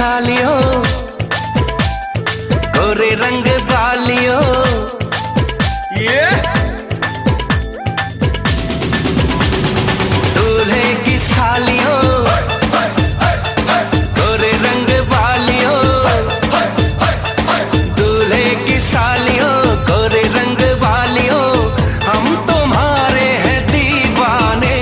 सालियों, गोरे रंग वालियों, ये दूल्हे की सालियों, गोरे रंग वालियों, दूल्हे की सालियों, गोरे रंग वालियों, हम तुम्हारे हैं दीवाने।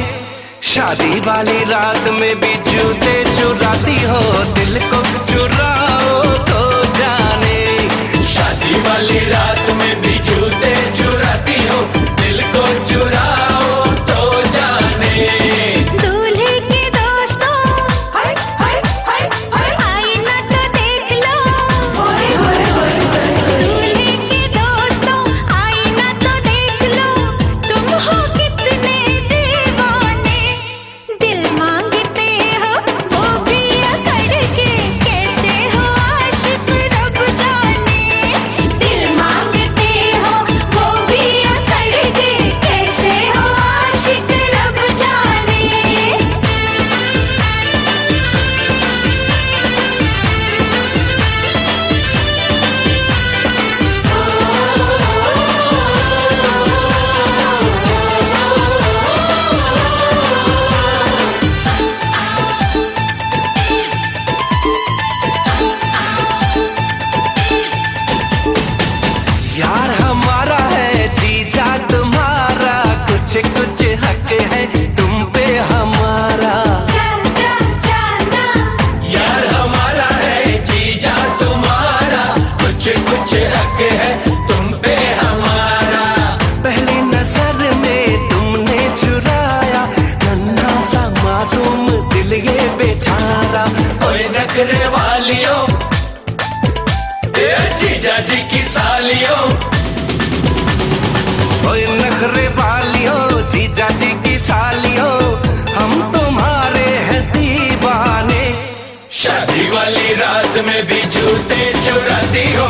शादी वाली रात में भी जूते चुराती हो, दिल को चुराओ तो जाने। शादी वाली रात में भी जूते चुराती हो, दिल को चुराओ तो जाने। दूल्हे के दोस्तों, हाय हाय हाय हाय, आईना तो देख लो, होए होए होए। दूल्हे के दोस्तों, आईना तो देख लो, तुम हो कितने दीवाने। दिल मांगते हो वो भी अकड़ के, कैसे हो आशिक रब जाने। दिल मांगते हो वो भी अकड़ के, कैसे हो आशिक रब जाने। यार हमारा है जीजा तुम्हारा, कुछ कुछ हक है तुम पे हमारा। यार हमारा है जीजा तुम्हारा, कुछ कुछ हक है तुम पे हमारा। पहली नजर में तुमने चुराया नन्हा सा मासूम दिल ये बेचारा। ओए नखरे वालियों, ए जीजा जी की सालियों, ओए नखरे वालियों, जीजा जी की सालियों, हम तुम्हारे हैं दीवाने। शादी वाली रात में भी जूते चुराती हो,